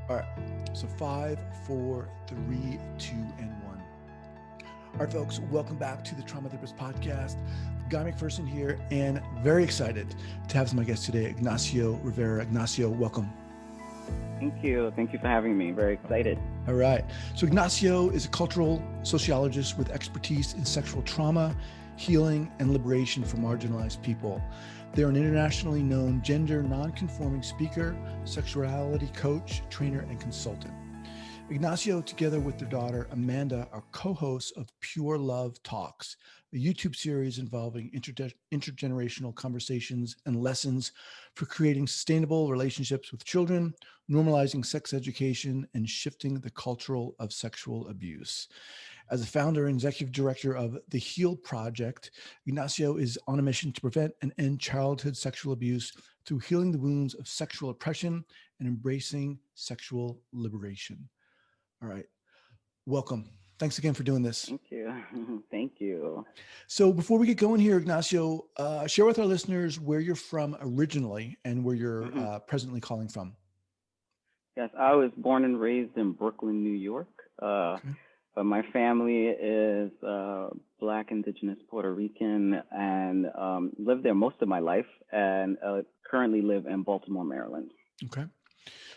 All right. So 5, 4, 3, 2, and 1. All right, folks, welcome back to the Trauma Therapist Podcast. Guy McPherson here, and very excited to have my guest today, Ignacio Rivera. Ignacio, welcome. Thank you. Thank you for having me. Very excited. All right. So Ignacio is a cultural sociologist with expertise in sexual trauma, healing, and liberation for marginalized people. They're an internationally known gender non-conforming speaker, sexuality coach, trainer, and consultant. Ignacio, together with their daughter, Amanda, are co-hosts of Pure Love Talks, a YouTube series involving intergenerational conversations and lessons for creating sustainable relationships with children, normalizing sex education, and shifting the culture of sexual abuse. As a founder and executive director of the HEAL Project, Ignacio is on a mission to prevent and end childhood sexual abuse through healing the wounds of sexual oppression and embracing sexual liberation. All right. Welcome. Thanks again for doing this. Thank you. Thank you. So before we get going here, Ignacio, share with our listeners where you're from originally and where you're presently calling from. Yes, I was born and raised in Brooklyn, New York. But my family is Black, Indigenous, Puerto Rican, and lived there most of my life, and currently live in Baltimore, Maryland. Okay.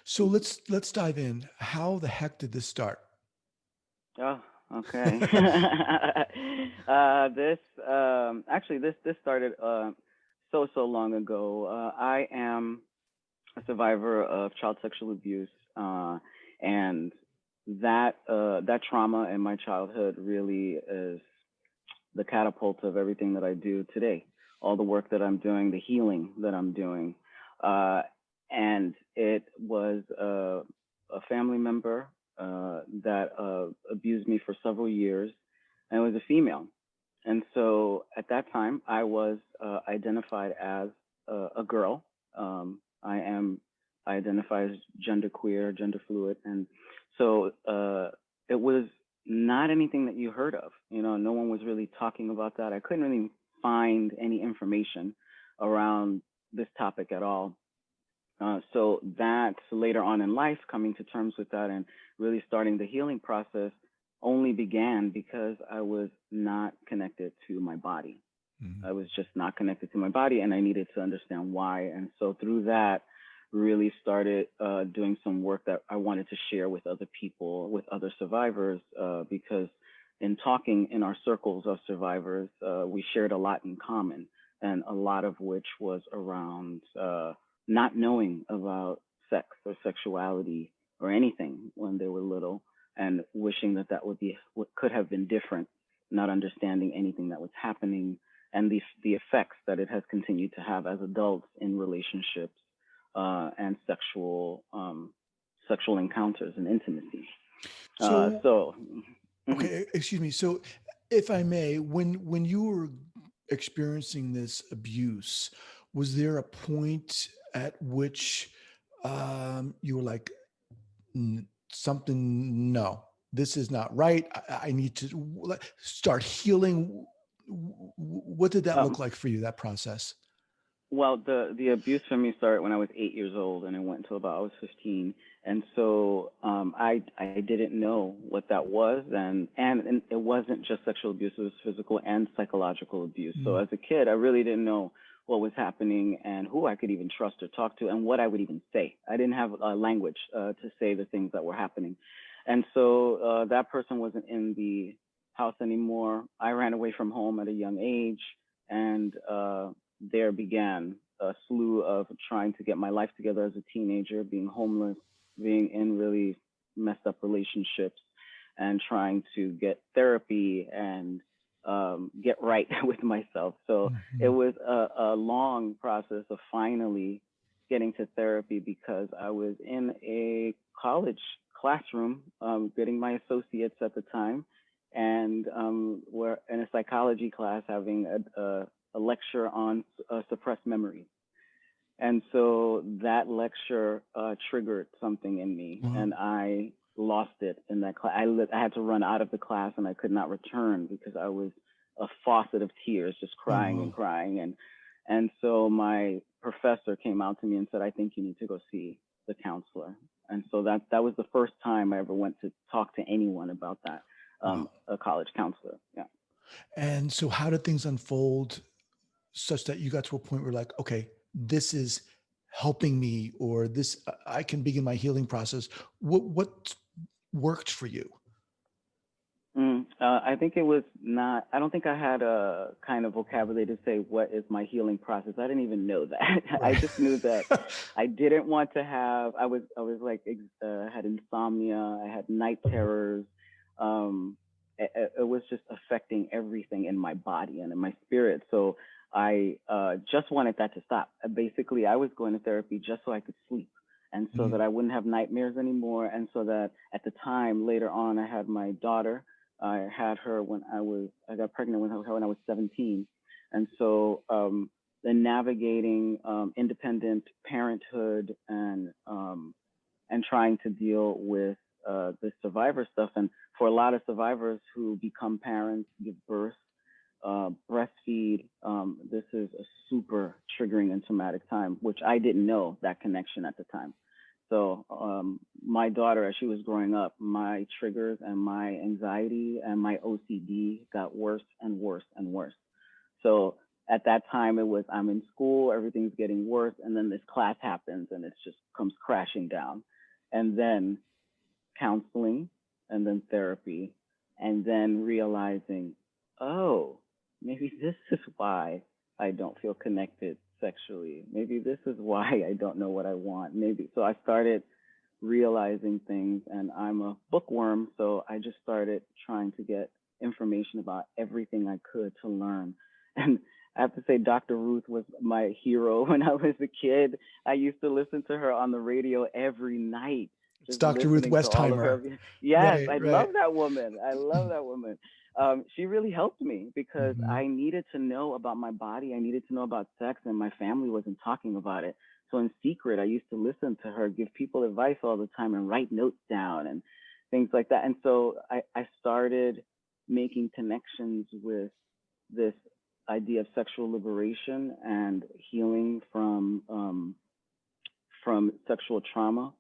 So let's dive in. How the heck did this start? Oh, okay. This started so long ago. I am a survivor of child sexual abuse, and that trauma in my childhood really is the catapult of everything that I do today. All the work that I'm doing, the healing that I'm doing. And it was a family member that abused me for several years, and it was a female. And so at that time, I was identified as a girl. I identify as genderqueer, gender fluid, and so it was not anything that you heard of. You know, no one was really talking about that. I couldn't really find any information around this topic at all. So that later on in life, coming to terms with that and really starting the healing process only began because I was not connected to my body. Mm-hmm. I was just not connected to my body, and I needed to understand why. And so through that, really started doing some work that I wanted to share with other people, with other survivors, because in talking in our circles of survivors, we shared a lot in common, and a lot of which was around not knowing about sex or sexuality or anything when they were little, and wishing that would be what could have been different, not understanding anything that was happening, and the effects that it has continued to have as adults in relationships and sexual encounters and intimacy. Okay, excuse me. So, if I may, when you were experiencing this abuse, was there a point at which you were like, something, no, this is not right. I need to start healing. What did that look like for you, that process? Well, the abuse for me started when I was 8 years old, and it went until about I was 15. And so I didn't know what that was, and it wasn't just sexual abuse; it was physical and psychological abuse. Mm-hmm. So as a kid, I really didn't know what was happening and who I could even trust or talk to, and what I would even say. I didn't have a language to say the things that were happening, and so that person wasn't in the house anymore. I ran away from home at a young age, and there began a slew of trying to get my life together as a teenager, being homeless, being in really messed up relationships, and trying to get therapy and get right with myself. So it was a long process of finally getting to therapy, because I was in a college classroom getting my associates at the time, and we're in a psychology class having a lecture on suppressed memories. And so that lecture triggered something in me, and I lost it in that class. I had to run out of the class, and I could not return because I was a faucet of tears, just crying and crying. And so my professor came out to me and said, "I think you need to go see the counselor. And so that was the first time I ever went to talk to anyone about that, a college counselor. Yeah. And so how did things unfold such that you got to a point where like, okay, this is helping me, or this, I can begin my healing process? What worked for you? I think it was not, I don't think I had a kind of vocabulary to say, what is my healing process? I didn't even know that. Right. I just knew that I didn't want to have, I was like, had insomnia, I had night terrors. It was just affecting everything in my body and in my spirit. So I just wanted that to stop. Basically, I was going to therapy just so I could sleep, and so that I wouldn't have nightmares anymore. And so that at the time, later on, I had my daughter. I had her when I got pregnant with her when I was 17. And so the navigating independent parenthood and trying to deal with the survivor stuff. And for a lot of survivors who become parents, give birth, breastfeed, this is a super triggering and traumatic time, which I didn't know that connection at the time. So my daughter, as she was growing up, my triggers and my anxiety and my OCD got worse and worse and worse. So at that time, it was, I'm in school, everything's getting worse, and then this class happens and it just comes crashing down. And then counseling, and then therapy, and then realizing, oh, maybe this is why I don't feel connected sexually. Maybe this is why I don't know what I want. Maybe. So I started realizing things, and I'm a bookworm. So I just started trying to get information about everything I could to learn. And I have to say, Dr. Ruth was my hero when I was a kid. I used to listen to her on the radio every night. It's Dr. Ruth Westheimer. Yes, I love that woman. I love that woman. She really helped me because I needed to know about my body. I needed to know about sex, and my family wasn't talking about it. So in secret, I used to listen to her, give people advice all the time, and write notes down and things like that. And so I started making connections with this idea of sexual liberation and healing from sexual trauma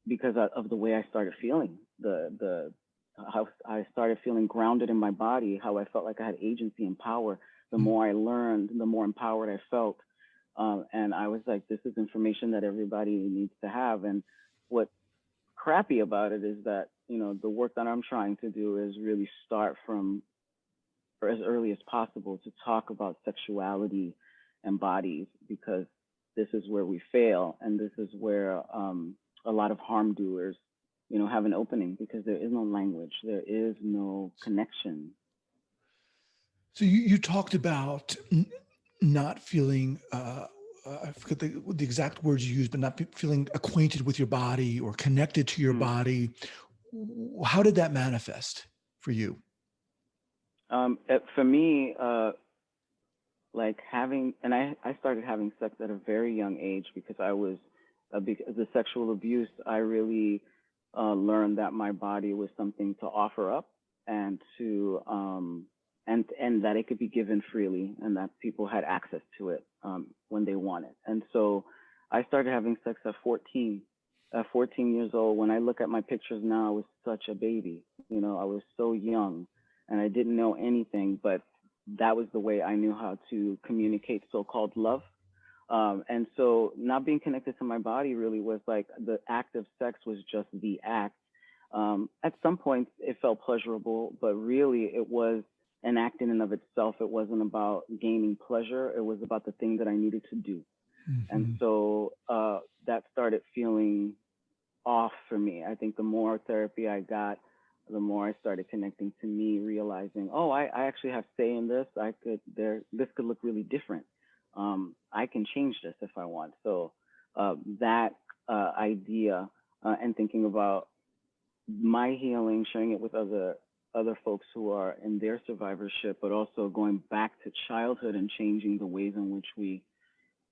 because of the way I started feeling, how I started feeling grounded in my body, how I felt like I had agency and power. The more I learned, the more empowered I felt. And I was like, this is information that everybody needs to have. And what's crappy about it is that, the work that I'm trying to do is really start from, or as early as possible, to talk about sexuality and bodies, because this is where we fail. And this is where a lot of harm doers, have an opening, because there is no language, there is no connection. So you talked about not feeling, I forget the exact words you used, but not feeling acquainted with your body or connected to your body. How did that manifest for you? For me, like I started having sex at a very young age because I was, because of the sexual abuse, I really learned that my body was something to offer up, and to and that it could be given freely, and that people had access to it when they wanted. And so I started having sex at 14. At 14 years old. When I look at my pictures now, I was such a baby. I was so young, and I didn't know anything, but that was the way I knew how to communicate so-called love. And so not being connected to my body really was like, the act of sex was just the act. At some points it felt pleasurable, but really it was an act in and of itself. It wasn't about gaining pleasure. It was about the thing that I needed to do. And so that started feeling off for me. I think the more therapy I got, the more I started connecting to me, realizing, oh, I actually have say in this. This could look really different. I can change this if I want. So that idea and thinking about my healing, sharing it with other folks who are in their survivorship, but also going back to childhood and changing the ways in which we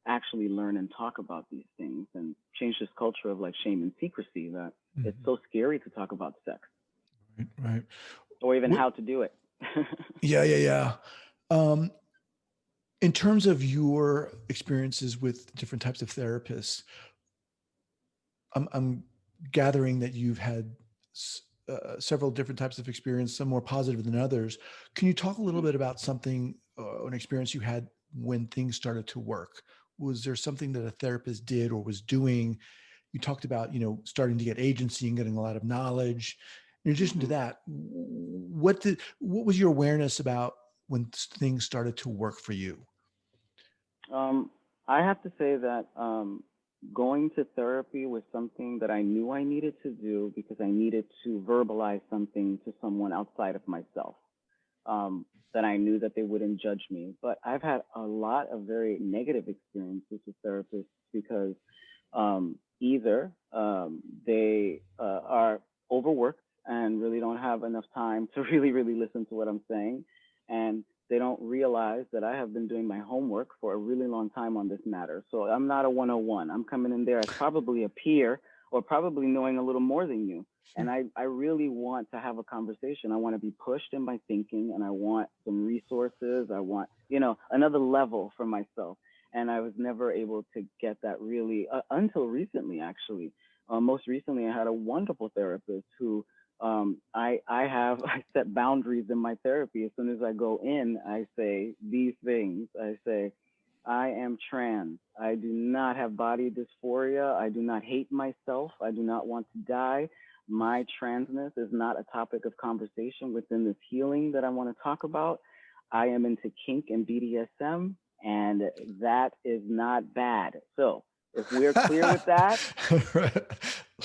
actually learn and talk about these things, and change this culture of like shame and secrecy, that it's so scary to talk about sex. Right. Or even how to do it. Yeah. In terms of your experiences with different types of therapists, I'm gathering that you've had several different types of experience, some more positive than others. Can you talk a little bit about something, an experience you had when things started to work? Was there something that a therapist did or was doing? You talked about, starting to get agency and getting a lot of knowledge. In addition to that, what was your awareness about when things started to work for you? I have to say that going to therapy was something that I knew I needed to do because I needed to verbalize something to someone outside of myself, that I knew that they wouldn't judge me. But I've had a lot of very negative experiences with therapists because either they are overworked and really don't have enough time to really listen to what I'm saying, and they don't realize that I have been doing my homework for a really long time on this matter. So I'm not a 101. I'm coming in there as probably a peer or probably knowing a little more than you. And I really want to have a conversation. I want to be pushed in my thinking, and I want some resources. I want, another level for myself. And I was never able to get that really until recently, actually. Most recently, I had a wonderful therapist who I set boundaries in my therapy. As soon as I go in, I say these things. I say, I am trans. I do not have body dysphoria. I do not hate myself. I do not want to die. My transness is not a topic of conversation within this healing that I want to talk about. I am into kink and BDSM, and that is not bad. So if we're clear with that,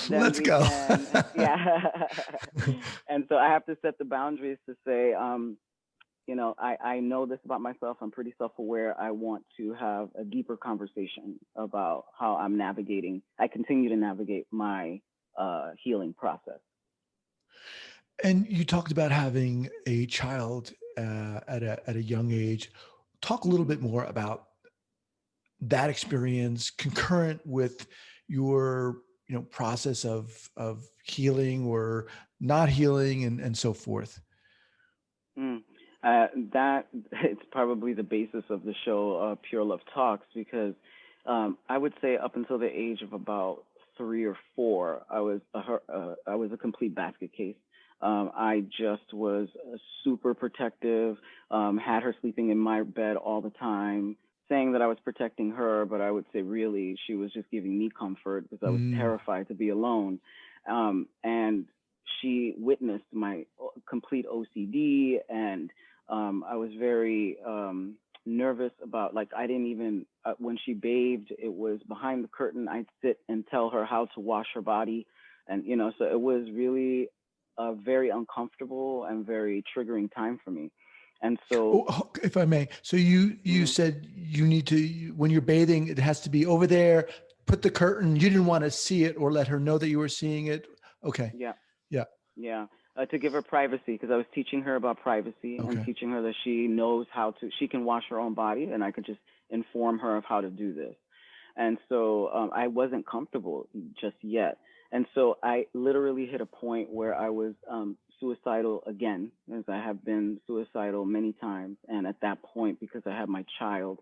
then let's go. yeah. And so I have to set the boundaries to say, I know this about myself. I'm pretty self-aware. I want to have a deeper conversation about how I continue to navigate my healing process. And you talked about having a child at a young age. Talk a little bit more about that experience concurrent with your process of healing or not healing and so forth. That it's probably the basis of the show, Pure Love Talks, because I would say up until the age of about 3 or 4, I was a complete basket case. I just was super protective, had her sleeping in my bed all the time, saying that I was protecting her, but I would say really she was just giving me comfort because I was terrified to be alone. And she witnessed my complete OCD, and I was very nervous about, like, I didn't even, when she bathed, it was behind the curtain. I'd sit and tell her how to wash her body. And, so it was really a very uncomfortable and very triggering time for me. And so, if I may, so you said you need to, when you're bathing, it has to be over there, put the curtain. You didn't want to see it or let her know that you were seeing it. Okay. Yeah. To give her privacy, because I was teaching her about privacy and teaching her that she knows she can wash her own body, and I could just inform her of how to do this. And so I wasn't comfortable just yet. And so I literally hit a point where I was suicidal again, as I have been suicidal many times. And at that point, because I had my child,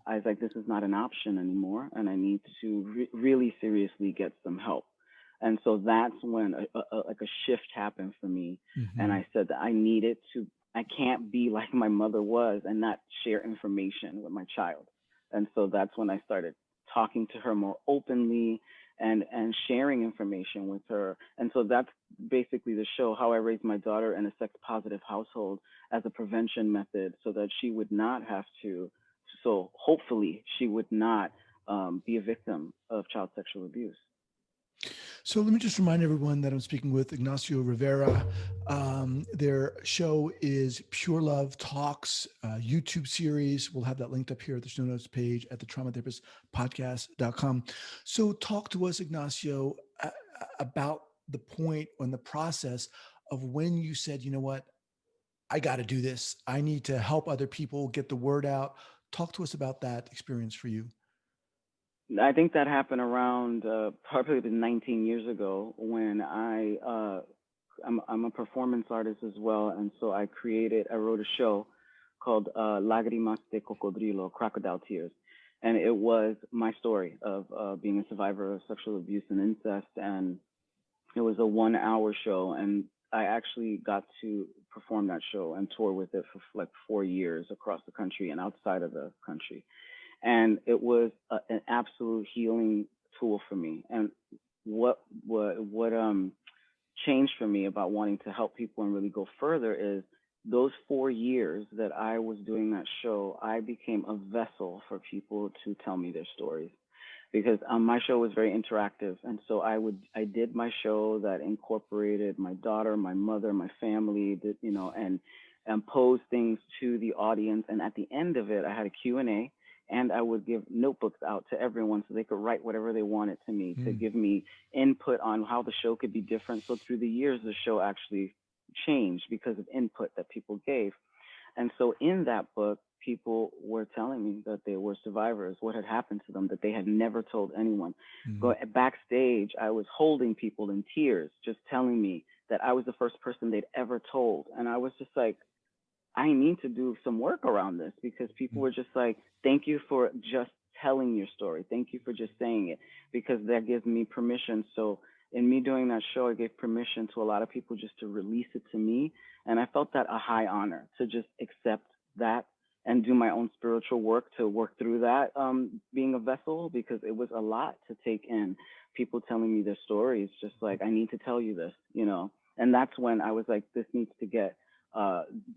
I was like, this is not an option anymore, and I need to really seriously get some help. And so that's when like a shift happened for me. And I said that I can't be like my mother was and not share information with my child. And so that's when I started talking to her more openly and sharing information with her. And so that's basically the show, How I Raised My Daughter in a Sex Positive Household, as a prevention method, so that she would not have to, so hopefully she would not be a victim of child sexual abuse. So let me just remind everyone that I'm speaking with Ignacio Rivera. Their show is Pure Love Talks, YouTube series. We'll have that linked up here at the show notes page at the traumatherapistpodcast.com. So talk to us, Ignacio, about the point and the process of when you said, you know what, I got to do this. I need to help other people get the word out. Talk to us about that experience for you. I think that happened around probably 19 years ago, when I'm a performance artist as well, and so I wrote a show called Lágrimas de Cocodrilo, Crocodile Tears, And it was my story of being a survivor of sexual abuse and incest. And it was a 1 hour show. And I actually got to perform that show and tour with it for like 4 years across the country and outside of the country. And it was an absolute healing tool for me. And what changed for me about wanting to help people and really go further is those 4 years that I was doing that show, I became a vessel for people to tell me their stories, because my show was very interactive. And so I did my show that incorporated my daughter, my mother, my family, and posed things to the audience. And at the end of it, I had a Q&A, and I would give notebooks out to everyone so they could write whatever they wanted to me, to give me input on how the show could be different. So through the years, the show actually changed because of input that people gave. And so in that book, people were telling me that they were survivors, what had happened to them that they had never told anyone. Backstage, I was holding people in tears, just telling me that I was the first person they'd ever told. And I was just like, I need to do some work around this, because people were just like, thank you for just telling your story. Thank you for just saying it, because that gives me permission. So in me doing that show, I gave permission to a lot of people just to release it to me. And I felt that a high honor to just accept that and do my own spiritual work to work through that, being a vessel, because it was a lot to take in. People telling me their stories, just like, I need to tell you this, And that's when I was like, this needs to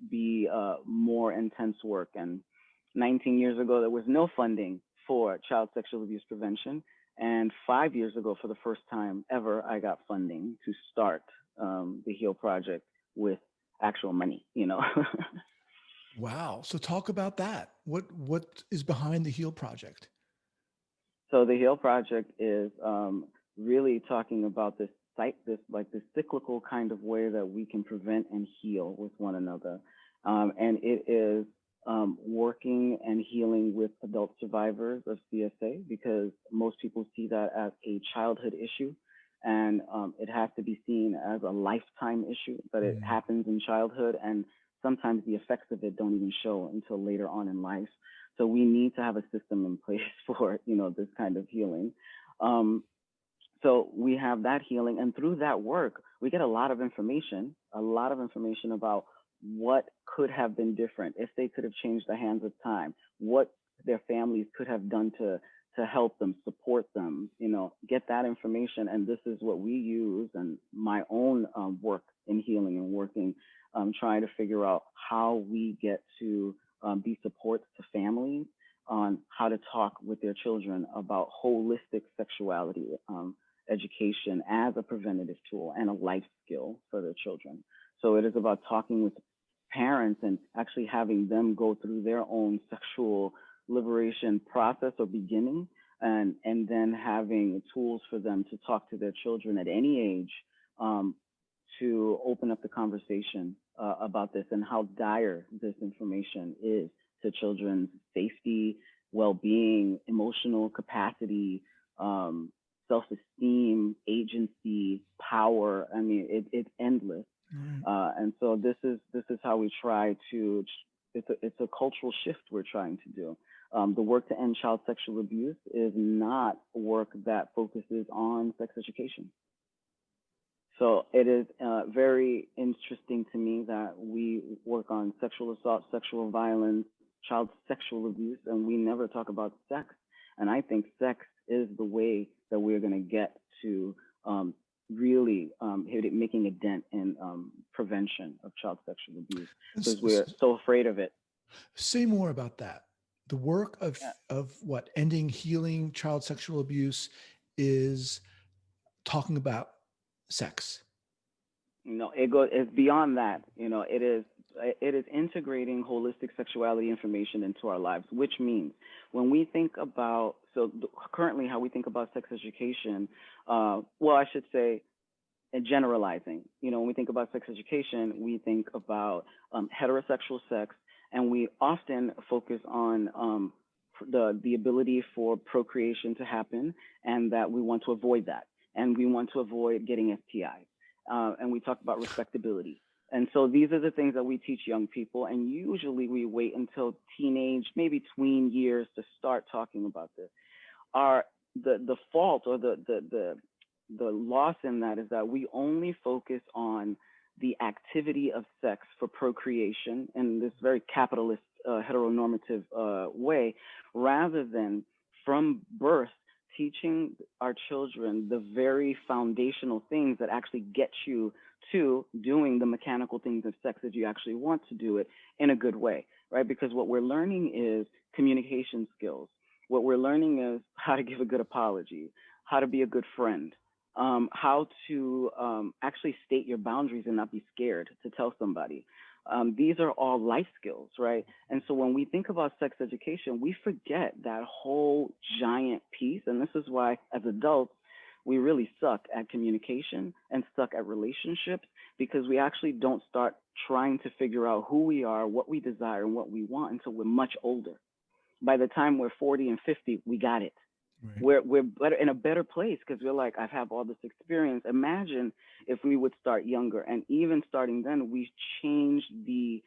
be more intense work. And 19 years ago, there was no funding for child sexual abuse prevention. And 5 years ago, for the first time ever, I got funding to start the HEAL Project with actual money, Wow. So talk about that. What is behind the HEAL Project? So the HEAL Project is really talking about this cyclical kind of way that we can prevent and heal with one another. And it is working and healing with adult survivors of CSA, because most people see that as a childhood issue, and it has to be seen as a lifetime issue, but it happens in childhood, and sometimes the effects of it don't even show until later on in life. So we need to have a system in place for, this kind of healing. So we have that healing, and through that work, we get a lot of information about what could have been different, if they could have changed the hands of time, what their families could have done to help them, support them, get that information. And this is what we use, and my own work in healing and working, trying to figure out how we get to be supports to families on how to talk with their children about holistic sexuality education as a preventative tool and a life skill for their children. So it is about talking with parents and actually having them go through their own sexual liberation process or beginning, and then having tools for them to talk to their children at any age, to open up the conversation about this and how dire this information is to children's safety, well-being, emotional capacity, self-esteem, agency, power. I mean, it's endless. And so this is how we try to. It's a cultural shift we're trying to do. The work to end child sexual abuse is not work that focuses on sex education. So it is very interesting to me that we work on sexual assault, sexual violence, child sexual abuse, and we never talk about sex. And I think sex is the way that we're going to get to really making a dent in prevention of child sexual abuse, because we're so afraid of it. Say more about that. The work of what ending, healing child sexual abuse is talking about sex. No, it's beyond that. It is integrating holistic sexuality information into our lives, which means when we think about, currently how we think about sex education, I should say, generalizing. When we think about sex education, we think about heterosexual sex, and we often focus on the ability for procreation to happen, and that we want to avoid that, and we want to avoid getting STIs. And we talk about respectability. And so these are the things that we teach young people. And usually we wait until teenage, maybe tween years to start talking about this. Our the fault or the loss in that is that we only focus on the activity of sex for procreation in this very capitalist heteronormative way, rather than from birth teaching our children the very foundational things that actually get you to doing the mechanical things of sex as you actually want to do it in a good way, right? Because what we're learning is communication skills. What we're learning is how to give a good apology, how to be a good friend, how to actually state your boundaries and not be scared to tell somebody. These are all life skills, right? And so when we think about sex education, we forget that whole giant piece. And this is why, as adults, we really suck at communication and suck at relationships, because we actually don't start trying to figure out who we are, what we desire, and what we want until we're much older. By the time we're 40 and 50, we got it. Right. We're better, in a better place, because we're like, I have all this experience. Imagine if we would start younger, and even starting then, we change this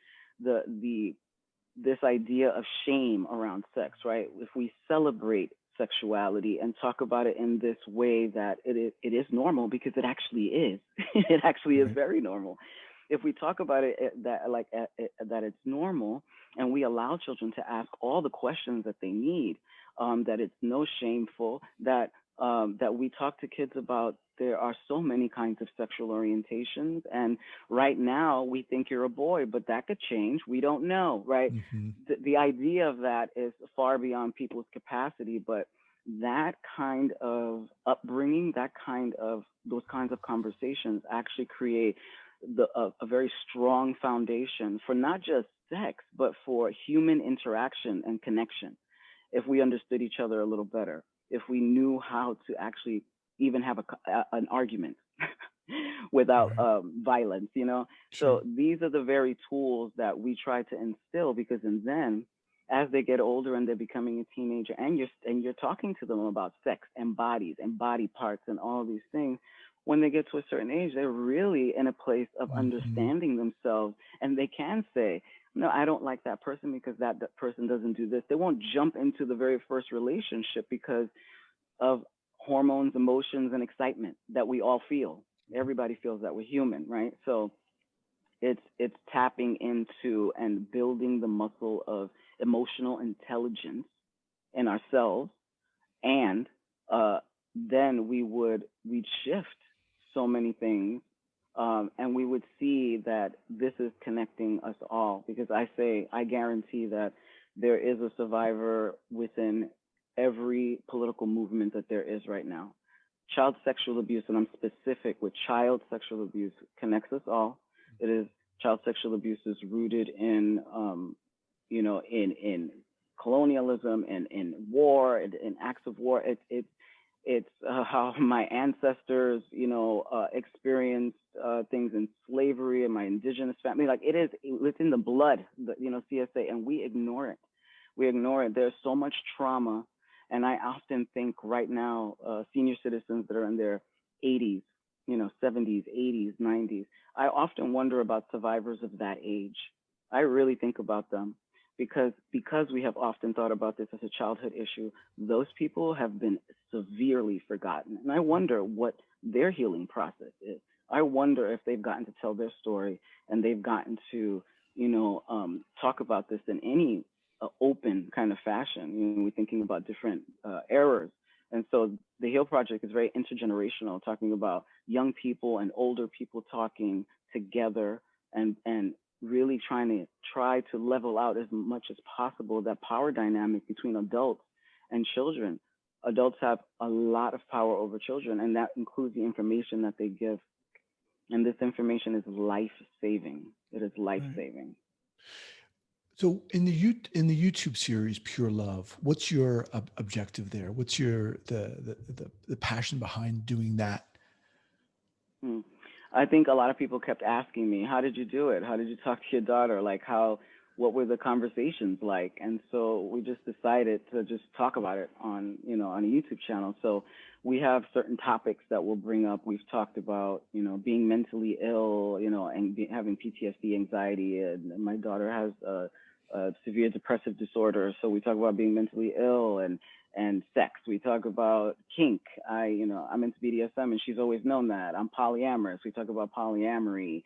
idea of shame around sex, right? If we celebrate sexuality and talk about it in this way that it is normal, because it actually is. It actually is Right. very normal. If we talk about it that it's normal, and we allow children to ask all the questions that they need, that it's no shameful, that we talk to kids about there are so many kinds of sexual orientations, and right now we think you're a boy, but that could change. We don't know, right? Mm-hmm. The idea of that is far beyond people's capacity, but that kind of upbringing, those kinds of conversations actually create a very strong foundation for not just sex, but for human interaction and connection. If we understood each other a little better, if we knew how to actually even have an argument without Right. violence, Sure. So these are the very tools that we try to instill, because then as they get older and they're becoming a teenager, and you're talking to them about sex and bodies and body parts and all these things, when they get to a certain age, they're really in a place of Mm-hmm. understanding themselves, and they can say, no, I don't like that person because that person doesn't do this. They won't jump into the very first relationship because of hormones, emotions, and excitement that we all feel. Everybody feels that we're human, right? So it's tapping into and building the muscle of emotional intelligence in ourselves, and then we'd shift so many things, and we would see that this is connecting us all, because I guarantee that there is a survivor within every political movement that there is right now. Child sexual abuse, and I'm specific with child sexual abuse, connects us all. It is Child sexual abuse is rooted in in colonialism and in war and in acts of war. It's how my ancestors, experienced things in slavery, and my indigenous family. Like, it's in the blood, CSA, and we ignore it. We ignore it. There's so much trauma, and I often think right now, senior citizens that are in their 80s, 70s, 80s, 90s. I often wonder about survivors of that age. I really think about them, because we have often thought about this as a childhood issue. Those people have been severely forgotten, and I wonder what their healing process is. I wonder if they've gotten to tell their story, and they've gotten to talk about this in any open kind of fashion. We're thinking about different errors, and so the Heal Project is very intergenerational, talking about young people and older people talking together, and really trying to level out as much as possible that power dynamic between adults and children. Adults have a lot of power over children, and that includes the information that they give. And this information is life saving. It is life Right. saving. So in the YouTube series Pure Love, what's your objective there? What's your the passion behind doing that? I think a lot of people kept asking me, how did you do it? How did you talk to your daughter? Like, what were the conversations like? And so we just decided to just talk about it on, on a YouTube channel. So we have certain topics that we'll bring up. We've talked about, being mentally ill, and having PTSD, anxiety. And my daughter has a severe depressive disorder. So we talk about being mentally ill and sex. We talk about kink. I'm into BDSM, and she's always known that. I'm polyamorous. We talk about polyamory.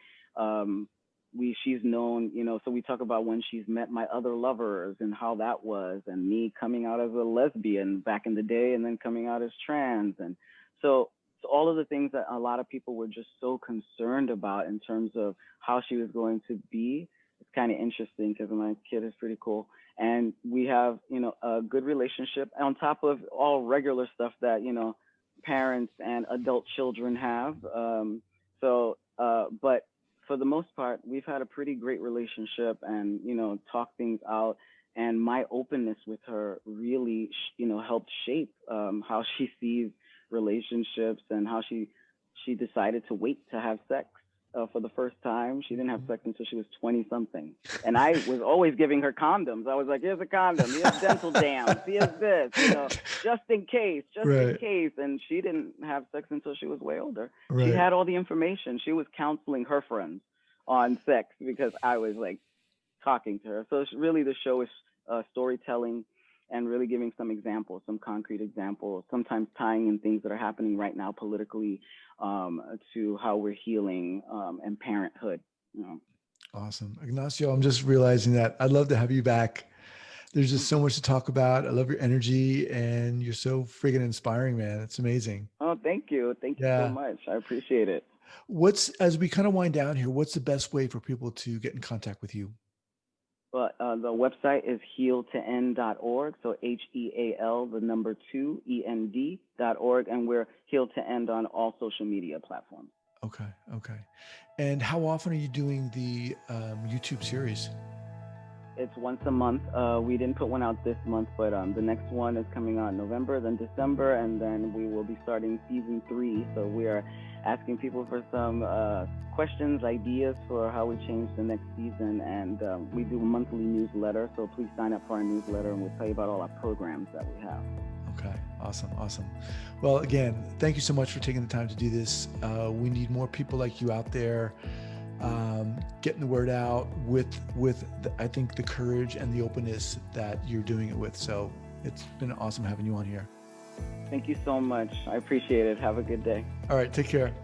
She's known, so we talk about when she's met my other lovers and how that was, and me coming out as a lesbian back in the day and then coming out as trans. And so all of the things that a lot of people were just so concerned about in terms of how she was going to be. It's kind of interesting because my kid is pretty cool. And we have, a good relationship on top of all regular stuff that, parents and adult children have. But for the most part, we've had a pretty great relationship and, talk things out. And my openness with her really, helped shape how she sees relationships and how she decided to wait to have sex for the first time. She didn't have sex until she was 20 something. And I was always giving her condoms. I was like, here's a condom, here's dental dams, here's this, just in case. And she didn't have sex until she was way older. Right. She had all the information. She was counseling her friends on sex because I was like talking to her. So it's really, the show is storytelling and really giving some examples, some concrete examples, sometimes tying in things that are happening right now politically to how we're healing and parenthood. Awesome. Ignacio, I'm just realizing that I'd love to have you back. There's just so much to talk about. I love your energy and you're so friggin' inspiring, man. It's amazing. Oh, thank you. Thank you so much. I appreciate it. As we kind of wind down here, what's the best way for people to get in contact with you? Well, the website is heal2end.org. So HEAL, the number 2, END.org. And we're Heal to End on all social media platforms. Okay. And how often are you doing the YouTube series? It's once a month. We didn't put one out this month, but the next one is coming out in November, then December, and then we will be starting season 3. So we are asking people for some questions, ideas for how we change the next season. And we do a monthly newsletter. So please sign up for our newsletter and we'll tell you about all our programs that we have. Okay. Awesome. Well, again, thank you so much for taking the time to do this. We need more people like you out there. Getting the word out with I think the courage and the openness that you're doing it with. So it's been awesome having you on here. Thank you so much. I appreciate it. Have a good day. All right. Take care.